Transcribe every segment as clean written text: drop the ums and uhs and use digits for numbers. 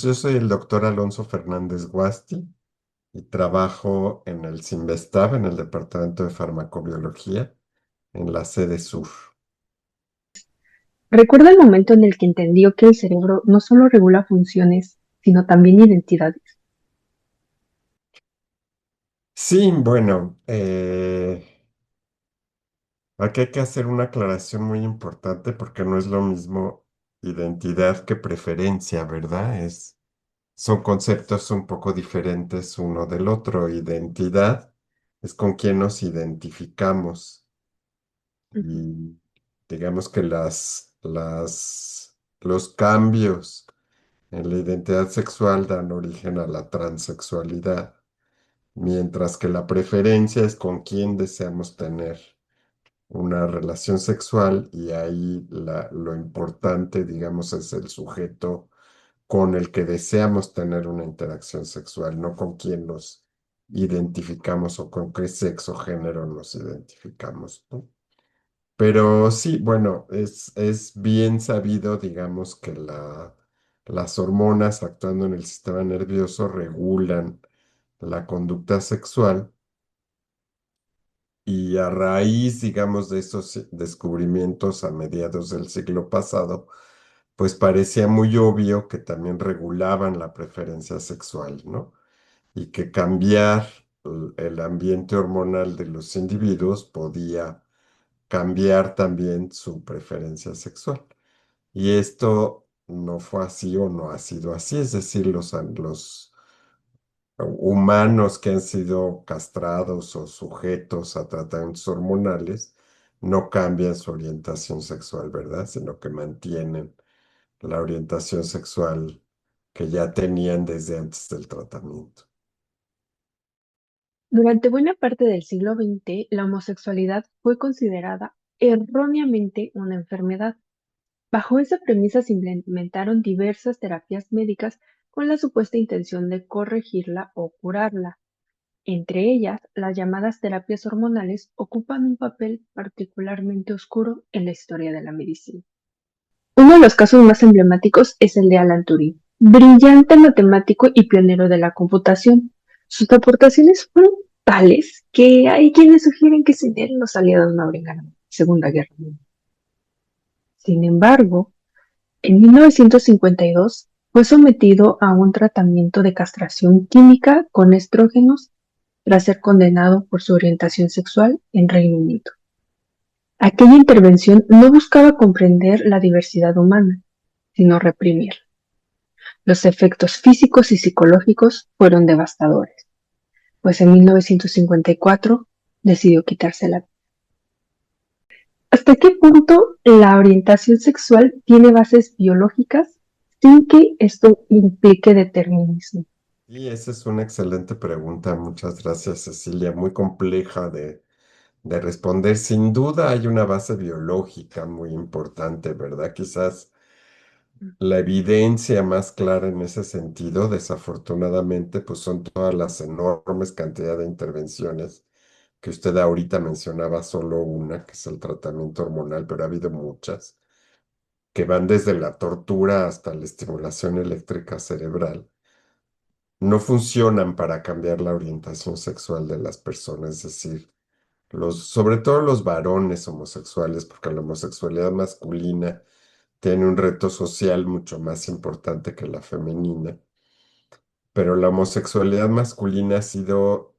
Yo soy el doctor Alonso Fernández Guasti y trabajo en el CINVESTAB, en el Departamento de Farmacobiología, en la sede sur. Recuerda el momento en el que entendió que el cerebro no solo regula funciones, sino también identidades. Sí, bueno, aquí hay que hacer una aclaración muy importante porque no es lo mismo identidad que preferencia, ¿verdad? Son conceptos un poco diferentes uno del otro. Identidad es con quien nos identificamos. Ujú. Y digamos que los cambios en la identidad sexual dan origen a la transexualidad, mientras que la preferencia es con quién deseamos tener una relación sexual y ahí lo importante, digamos, es el sujeto con el que deseamos tener una interacción sexual, no con quién nos identificamos o con qué sexo género nos identificamos, ¿no? Pero sí, bueno, es bien sabido, digamos, que las hormonas actuando en el sistema nervioso regulan la conducta sexual y a raíz, digamos, de esos descubrimientos a mediados del siglo pasado, pues parecía muy obvio que también regulaban la preferencia sexual, ¿no? Y que cambiar el ambiente hormonal de los individuos podía cambiar también su preferencia sexual. Y esto no fue así o no ha sido así, es decir, los humanos que han sido castrados o sujetos a tratamientos hormonales no cambian su orientación sexual, ¿verdad? Sino que mantienen la orientación sexual que ya tenían desde antes del tratamiento. Durante buena parte del siglo XX, la homosexualidad fue considerada erróneamente una enfermedad. Bajo esa premisa se implementaron diversas terapias médicas con la supuesta intención de corregirla o curarla. Entre ellas, las llamadas terapias hormonales ocupan un papel particularmente oscuro en la historia de la medicina. Uno de los casos más emblemáticos es el de Alan Turing, brillante matemático y pionero de la computación. Sus aportaciones fueron tales que hay quienes sugieren que sin él los aliados no habrían ganado la Segunda Guerra Mundial. Sin embargo, en 1952 fue sometido a un tratamiento de castración química con estrógenos tras ser condenado por su orientación sexual en Reino Unido. Aquella intervención no buscaba comprender la diversidad humana, sino reprimirla. Los efectos físicos y psicológicos fueron devastadores, pues en 1954 decidió quitarse la vida. ¿Hasta qué punto la orientación sexual tiene bases biológicas sin que esto implique determinismo? Y esa es una excelente pregunta. Muchas gracias, Cecilia. Muy compleja de responder. Sin duda hay una base biológica muy importante, ¿verdad? Quizás la evidencia más clara en ese sentido, desafortunadamente, pues son todas las enormes cantidades de intervenciones que usted ahorita mencionaba, solo una, que es el tratamiento hormonal, pero ha habido muchas, que van desde la tortura hasta la estimulación eléctrica cerebral. No funcionan para cambiar la orientación sexual de las personas, es decir, sobre todo los varones homosexuales, porque la homosexualidad masculina tiene un reto social mucho más importante que la femenina, pero la homosexualidad masculina ha sido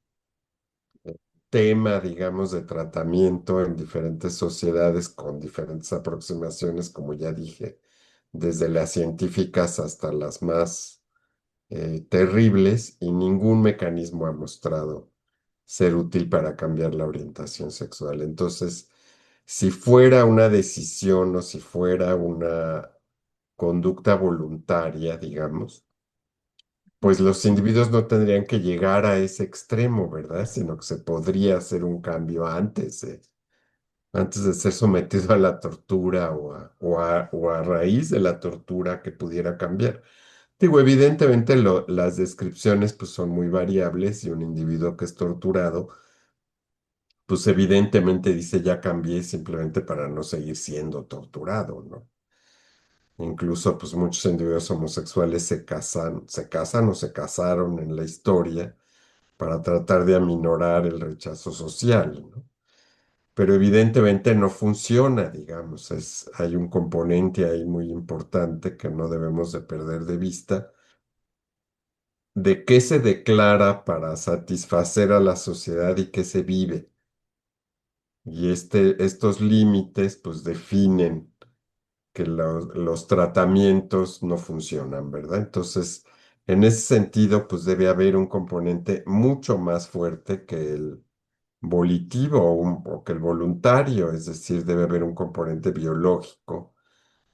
tema, digamos, de tratamiento en diferentes sociedades con diferentes aproximaciones, como ya dije, desde las científicas hasta las más terribles, y ningún mecanismo ha mostrado ser útil para cambiar la orientación sexual. Entonces, si fuera una decisión o si fuera una conducta voluntaria, digamos, pues los individuos no tendrían que llegar a ese extremo, ¿verdad? Sino que se podría hacer un cambio antes de ser sometido a la tortura o a raíz de la tortura que pudiera cambiar. Digo, evidentemente las descripciones pues son muy variables y un individuo que es torturado pues evidentemente dice ya cambié simplemente para no seguir siendo torturado, ¿no? Incluso, pues muchos individuos homosexuales se casan o se casaron en la historia para tratar de aminorar el rechazo social, ¿no? Pero evidentemente no funciona, digamos, hay un componente ahí muy importante que no debemos de perder de vista, de qué se declara para satisfacer a la sociedad y qué se vive. Y estos límites pues definen que los tratamientos no funcionan, ¿verdad? Entonces, en ese sentido, pues debe haber un componente mucho más fuerte que el volitivo o que el voluntario, es decir, debe haber un componente biológico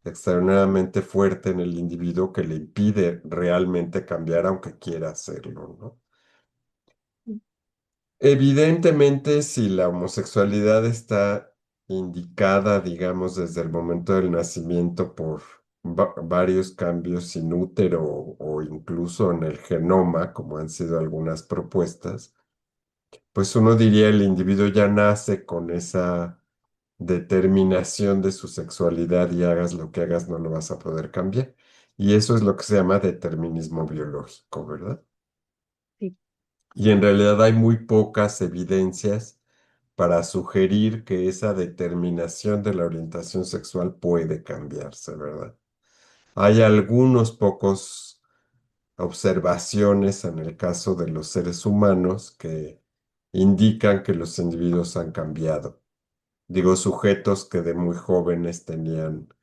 extraordinariamente fuerte en el individuo que le impide realmente cambiar aunque quiera hacerlo, ¿no? Evidentemente, si la homosexualidad está indicada, digamos, desde el momento del nacimiento por varios cambios in útero o incluso en el genoma, como han sido algunas propuestas, pues uno diría el individuo ya nace con esa determinación de su sexualidad y hagas lo que hagas, no lo vas a poder cambiar. Y eso es lo que se llama determinismo biológico, ¿verdad? Sí. Y en realidad hay muy pocas evidencias para sugerir que esa determinación de la orientación sexual puede cambiarse, ¿verdad? Hay algunos pocos observaciones en el caso de los seres humanos que indican que los individuos han cambiado. Digo, sujetos que de muy jóvenes tenían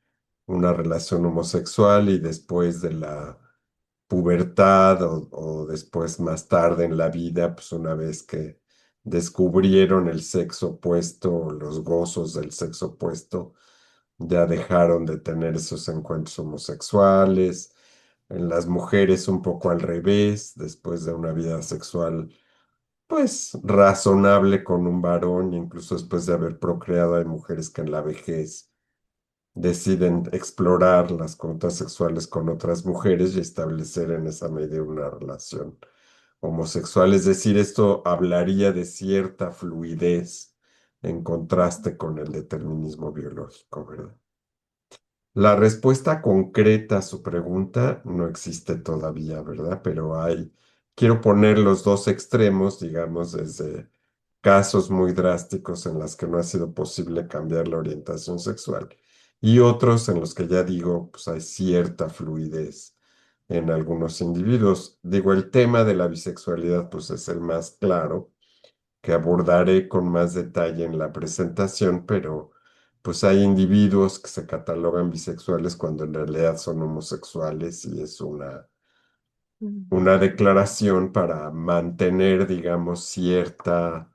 una relación homosexual y después de la pubertad o después más tarde en la vida, pues una vez que descubrieron el sexo opuesto o los gozos del sexo opuesto, ya dejaron de tener esos encuentros homosexuales. En las mujeres un poco al revés, después de una vida sexual pues razonable con un varón, incluso después de haber procreado, hay mujeres que en la vejez deciden explorar las conductas sexuales con otras mujeres y establecer en esa medida una relación homosexual. Es decir, esto hablaría de cierta fluidez en contraste con el determinismo biológico, ¿verdad? La respuesta concreta a su pregunta no existe todavía, ¿verdad? Pero quiero poner los dos extremos, digamos, desde casos muy drásticos en los que no ha sido posible cambiar la orientación sexual y otros en los que ya digo, pues hay cierta fluidez en algunos individuos. Digo, el tema de la bisexualidad, pues es el más claro que abordaré con más detalle en la presentación, pero pues hay individuos que se catalogan bisexuales cuando en realidad son homosexuales y es Mm. una declaración para mantener, digamos, cierta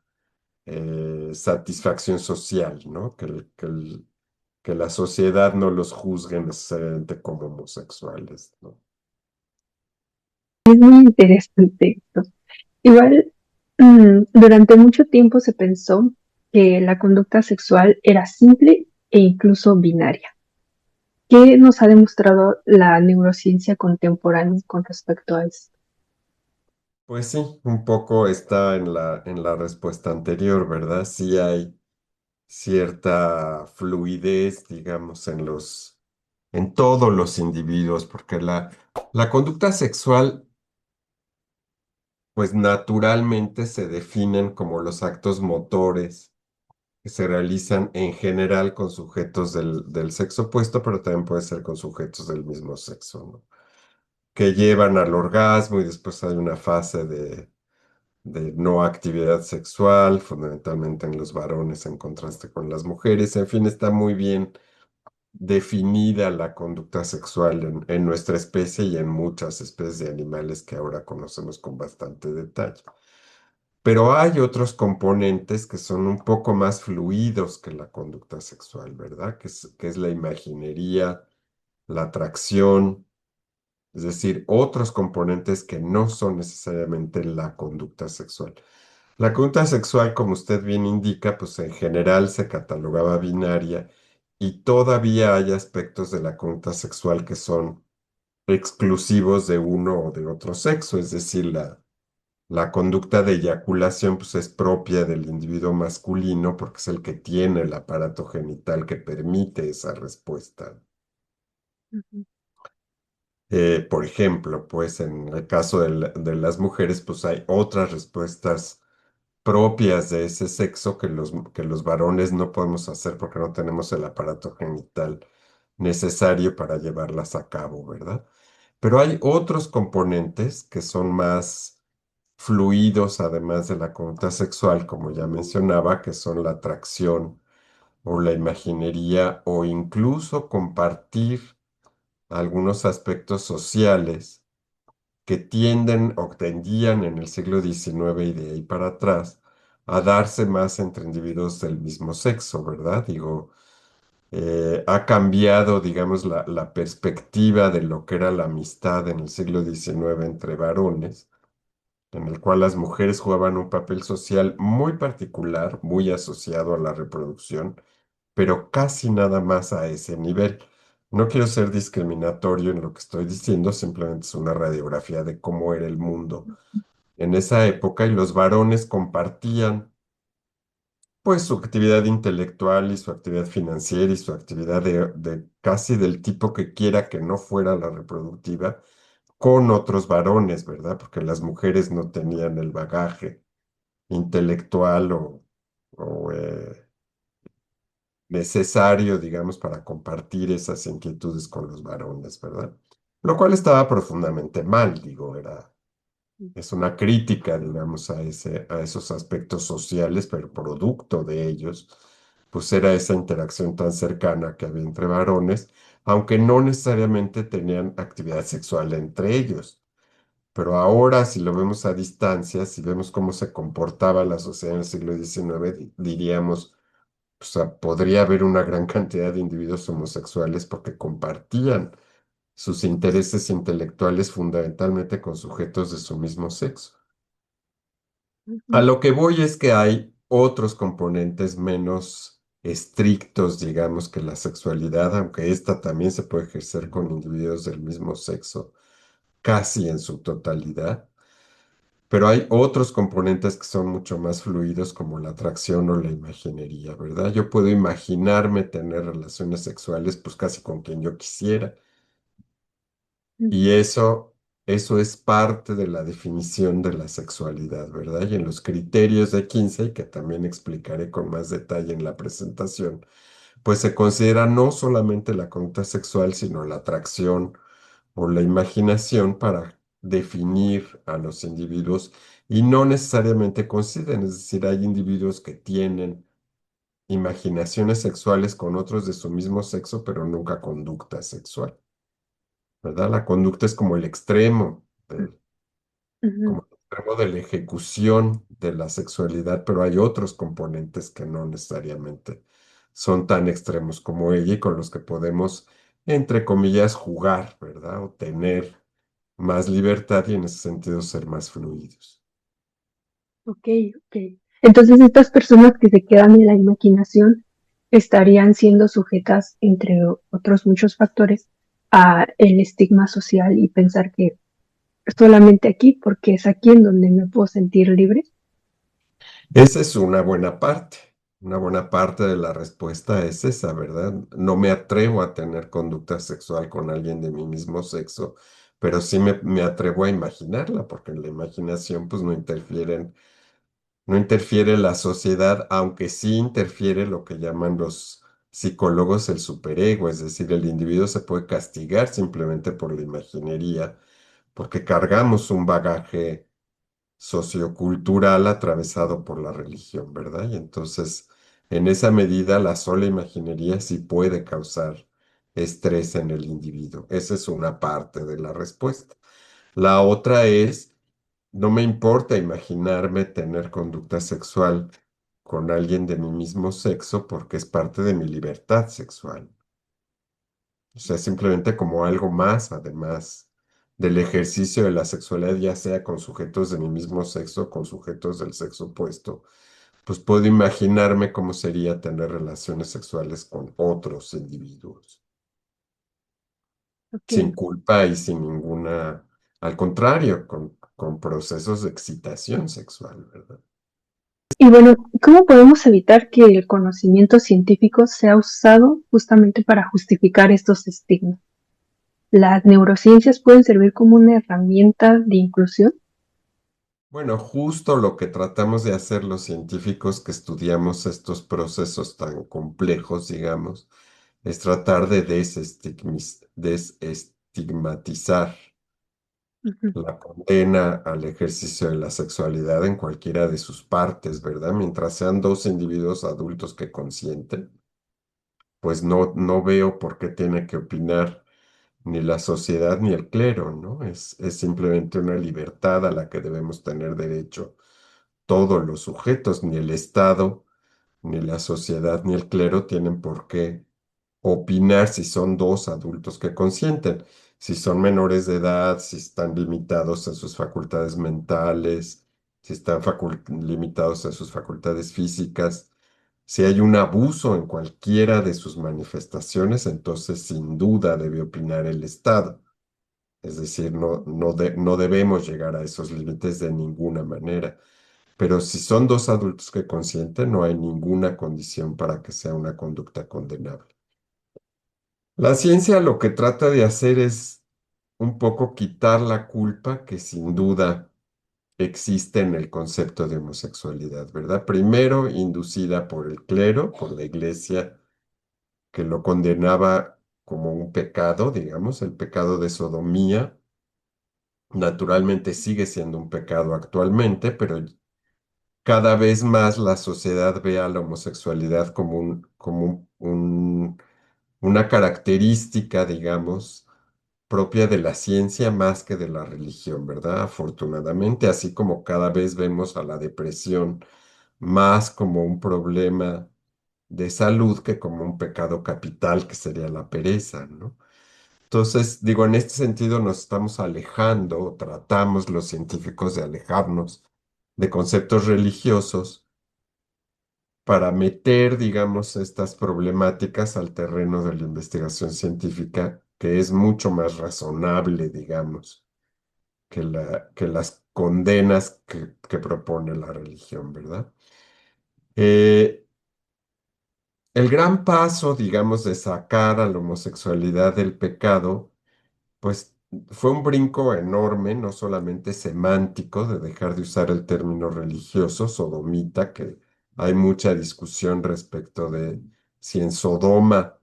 satisfacción social, ¿no? Que la sociedad no los juzgue necesariamente como homosexuales, ¿no? Es muy interesante esto. Igual, durante mucho tiempo se pensó que la conducta sexual era simple e incluso binaria. ¿Qué nos ha demostrado la neurociencia contemporánea con respecto a esto? Pues sí, un poco está en la respuesta anterior, ¿verdad? Sí hay cierta fluidez, digamos, en todos los individuos, porque la conducta sexual, pues naturalmente se definen como los actos motores que se realizan en general con sujetos del sexo opuesto, pero también puede ser con sujetos del mismo sexo, ¿no? Que llevan al orgasmo y después hay una fase de no actividad sexual, fundamentalmente en los varones en contraste con las mujeres. En fin, está muy bien definida la conducta sexual en nuestra especie y en muchas especies de animales que ahora conocemos con bastante detalle. Pero hay otros componentes que son un poco más fluidos que la conducta sexual, ¿verdad? Que es la imaginería, la atracción, es decir, otros componentes que no son necesariamente la conducta sexual. La conducta sexual, como usted bien indica, pues en general se catalogaba binaria y todavía hay aspectos de la conducta sexual que son exclusivos de uno o de otro sexo, es decir, la conducta de eyaculación pues es propia del individuo masculino porque es el que tiene el aparato genital que permite esa respuesta. Ujú, Por ejemplo, pues en el caso de las mujeres, pues hay otras respuestas propias de ese sexo que los varones no podemos hacer porque no tenemos el aparato genital necesario para llevarlas a cabo, ¿verdad? Pero hay otros componentes que son más fluidos, además de la conducta sexual, como ya mencionaba, que son la atracción o la imaginería o incluso compartir algunos aspectos sociales que tienden o tendían en el siglo XIX y de ahí para atrás a darse más entre individuos del mismo sexo, ¿verdad? Digo, ha cambiado, digamos, la perspectiva de lo que era la amistad en el siglo XIX entre varones, en el cual las mujeres jugaban un papel social muy particular, muy asociado a la reproducción, pero casi nada más a ese nivel. No quiero ser discriminatorio en lo que estoy diciendo, simplemente es una radiografía de cómo era el mundo en esa época y los varones compartían pues su actividad intelectual y su actividad financiera y su actividad de casi del tipo que quiera que no fuera la reproductiva con otros varones, ¿verdad? Porque las mujeres no tenían el bagaje intelectual o necesario, digamos, para compartir esas inquietudes con los varones, ¿verdad? Lo cual estaba profundamente mal, digo, es una crítica, digamos, a esos aspectos sociales, pero producto de ellos, pues era esa interacción tan cercana que había entre varones, aunque no necesariamente tenían actividad sexual entre ellos. Pero ahora, si lo vemos a distancia, si vemos cómo se comportaba la sociedad en el siglo XIX, diríamos, o sea, podría haber una gran cantidad de individuos homosexuales porque compartían sus intereses intelectuales fundamentalmente con sujetos de su mismo sexo. A ujú, lo que voy es que hay otros componentes menos estrictos, digamos, que la sexualidad, aunque esta también se puede ejercer con individuos del mismo sexo, casi en su totalidad. Pero hay otros componentes que son mucho más fluidos, como la atracción o la imaginería, ¿verdad? Yo puedo imaginarme tener relaciones sexuales, pues casi con quien yo quisiera. Y eso es parte de la definición de la sexualidad, ¿verdad? Y en los criterios de Kinsey, que también explicaré con más detalle en la presentación, pues se considera no solamente la conducta sexual, sino la atracción o la imaginación para definir a los individuos y no necesariamente coinciden, es decir, hay individuos que tienen imaginaciones sexuales con otros de su mismo sexo, pero nunca conducta sexual, ¿verdad? La conducta es como el extremo ujú. como el extremo de la ejecución de la sexualidad, pero hay otros componentes que no necesariamente son tan extremos como ella y con los que podemos, entre comillas, jugar, ¿verdad? O tener más libertad y en ese sentido ser más fluidos. Ok, ok. Entonces estas personas que se quedan en la imaginación estarían siendo sujetas, entre otros muchos factores, a el estigma social y pensar que solamente aquí, porque es aquí en donde me puedo sentir libre. Esa es una buena parte. Una buena parte de la respuesta es esa, ¿verdad? No me atrevo a tener conducta sexual con alguien de mi mismo sexo, pero sí me atrevo a imaginarla, porque en la imaginación pues no interfiere la sociedad, aunque sí interfiere lo que llaman los psicólogos el superego, es decir, el individuo se puede castigar simplemente por la imaginería, porque cargamos un bagaje sociocultural atravesado por la religión, ¿verdad? Y entonces, en esa medida, la sola imaginería sí puede causar estrés en el individuo. Esa es una parte de la respuesta. La otra es, no me importa imaginarme tener conducta sexual con alguien de mi mismo sexo porque es parte de mi libertad sexual. O sea, simplemente como algo más, además del ejercicio de la sexualidad, ya sea con sujetos de mi mismo sexo o con sujetos del sexo opuesto, pues puedo imaginarme cómo sería tener relaciones sexuales con otros individuos, Ok. sin culpa y sin ninguna, al contrario, con procesos de excitación sexual, ¿verdad? Y bueno, ¿cómo podemos evitar que el conocimiento científico sea usado justamente para justificar estos estigmas? ¿Las neurociencias pueden servir como una herramienta de inclusión? Bueno, justo lo que tratamos de hacer los científicos que estudiamos estos procesos tan complejos, digamos, es tratar de desestigmatizar Ujú. la condena al ejercicio de la sexualidad en cualquiera de sus partes, ¿verdad? Mientras sean dos individuos adultos que consienten, pues no veo por qué tiene que opinar ni la sociedad ni el clero, ¿no? Es simplemente una libertad a la que debemos tener derecho todos los sujetos, ni el Estado, ni la sociedad, ni el clero tienen por qué opinar si son dos adultos que consienten, si son menores de edad, si están limitados en sus facultades mentales, si están limitados en sus facultades físicas. Si hay un abuso en cualquiera de sus manifestaciones, entonces sin duda debe opinar el Estado. Es decir, no debemos llegar a esos límites de ninguna manera. Pero si son dos adultos que consienten, no hay ninguna condición para que sea una conducta condenable. La ciencia lo que trata de hacer es un poco quitar la culpa que sin duda existe en el concepto de homosexualidad, ¿verdad? Primero, inducida por el clero, por la iglesia, que lo condenaba como un pecado, digamos, el pecado de sodomía. Naturalmente sigue siendo un pecado actualmente, pero cada vez más la sociedad ve a la homosexualidad como una característica, digamos, propia de la ciencia más que de la religión, ¿verdad? Afortunadamente, así como cada vez vemos a la depresión más como un problema de salud que como un pecado capital que sería la pereza, ¿no? Entonces, digo, en este sentido nos estamos alejando, o tratamos los científicos de alejarnos de conceptos religiosos para meter, digamos, estas problemáticas al terreno de la investigación científica, que es mucho más razonable, digamos, que las condenas que propone la religión, ¿verdad? Eh, el gran paso, digamos, de sacar a la homosexualidad del pecado, pues fue un brinco enorme, no solamente semántico, de dejar de usar el término religioso, sodomita, que hay mucha discusión respecto de si en Sodoma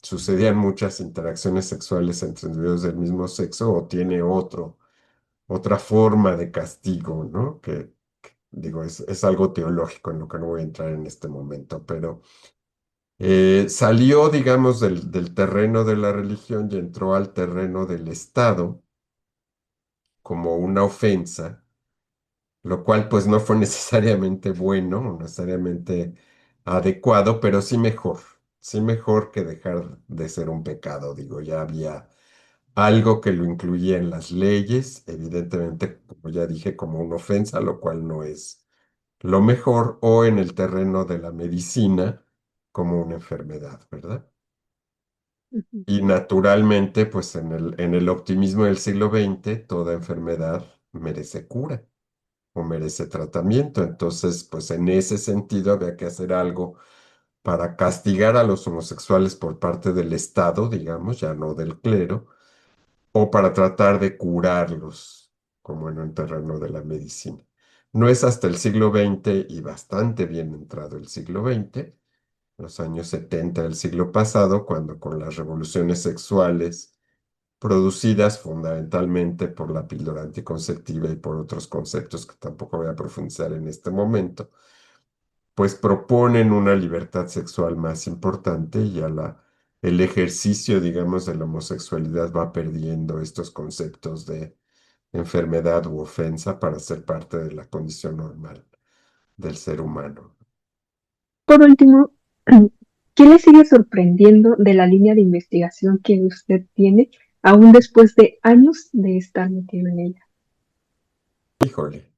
sucedían muchas interacciones sexuales entre individuos del mismo sexo o tiene otra forma de castigo, ¿no? Digo, es algo teológico en lo que no voy a entrar en este momento, pero salió, digamos, del terreno de la religión y entró al terreno del Estado como una ofensa, lo cual pues no fue necesariamente bueno, o necesariamente adecuado, pero sí mejor que dejar de ser un pecado, digo, ya había algo que lo incluía en las leyes, evidentemente, como ya dije, como una ofensa, lo cual no es lo mejor, o en el terreno de la medicina como una enfermedad, ¿verdad? Ujú. Y naturalmente, pues en el optimismo del siglo XX, toda enfermedad merece cura o merece tratamiento. Entonces, pues en ese sentido había que hacer algo para castigar a los homosexuales por parte del Estado, digamos, ya no del clero, o para tratar de curarlos, como en un terreno de la medicina. No es hasta el siglo XX y bastante bien entrado el siglo XX, los años 70 del siglo pasado, cuando con las revoluciones sexuales producidas fundamentalmente por la píldora anticonceptiva y por otros conceptos que tampoco voy a profundizar en este momento, pues proponen una libertad sexual más importante y el ejercicio, digamos, de la homosexualidad va perdiendo estos conceptos de enfermedad u ofensa para ser parte de la condición normal del ser humano. Por último, ¿qué le sigue sorprendiendo de la línea de investigación que usted tiene, aún después de años de estar metido en ella? Híjole.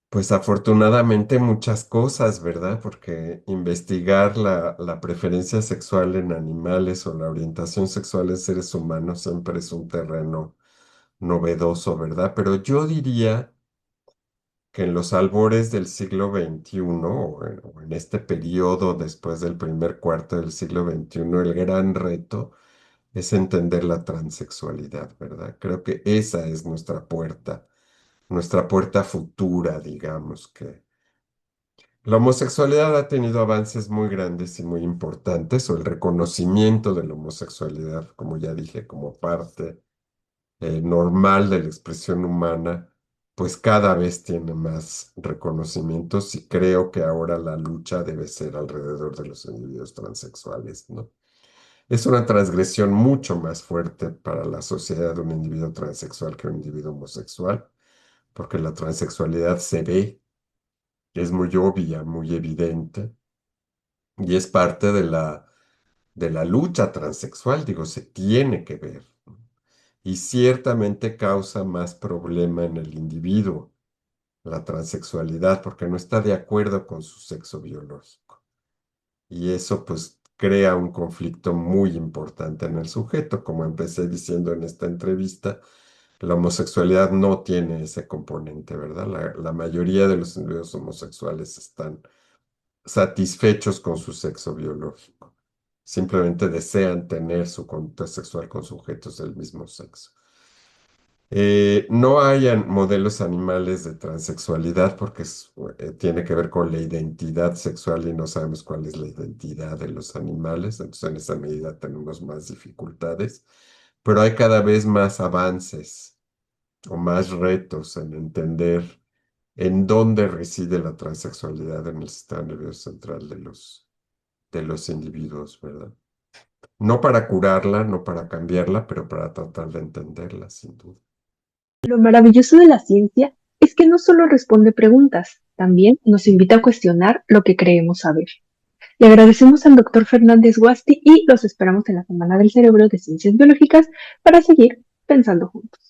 Pues afortunadamente muchas cosas, ¿verdad? Porque investigar la preferencia sexual en animales o la orientación sexual en seres humanos siempre es un terreno novedoso, ¿verdad? Pero yo diría que en los albores del siglo XXI o en este periodo después del primer cuarto del siglo XXI, el gran reto es entender la transexualidad, ¿verdad? Creo que esa es nuestra puerta futura, digamos que la homosexualidad ha tenido avances muy grandes y muy importantes, o el reconocimiento de la homosexualidad, como ya dije, como parte normal de la expresión humana, pues cada vez tiene más reconocimientos y creo que ahora la lucha debe ser alrededor de los individuos transexuales, ¿no? Es una transgresión mucho más fuerte para la sociedad de un individuo transexual que un individuo homosexual, porque la transexualidad se ve, es muy obvia, muy evidente, y es parte de la lucha transexual, digo, se tiene que ver, ¿no? Y ciertamente causa más problema en el individuo, la transexualidad, porque no está de acuerdo con su sexo biológico. Y eso pues crea un conflicto muy importante en el sujeto. Como empecé diciendo en esta entrevista, la homosexualidad no tiene ese componente, ¿verdad? La mayoría de los individuos homosexuales están satisfechos con su sexo biológico. Simplemente desean tener su contacto sexual con sujetos del mismo sexo. No hay modelos animales de transexualidad porque tiene que ver con la identidad sexual y no sabemos cuál es la identidad de los animales, entonces en esa medida tenemos más dificultades, pero hay cada vez más avances o más retos en entender en dónde reside la transexualidad en el sistema nervioso central de los individuos, ¿verdad? No para curarla, no para cambiarla, pero para tratar de entenderla, sin duda. Lo maravilloso de la ciencia es que no solo responde preguntas, también nos invita a cuestionar lo que creemos saber. Le agradecemos al doctor Fernández Guasti y los esperamos en la Semana del Cerebro de Ciencias Biológicas para seguir pensando juntos.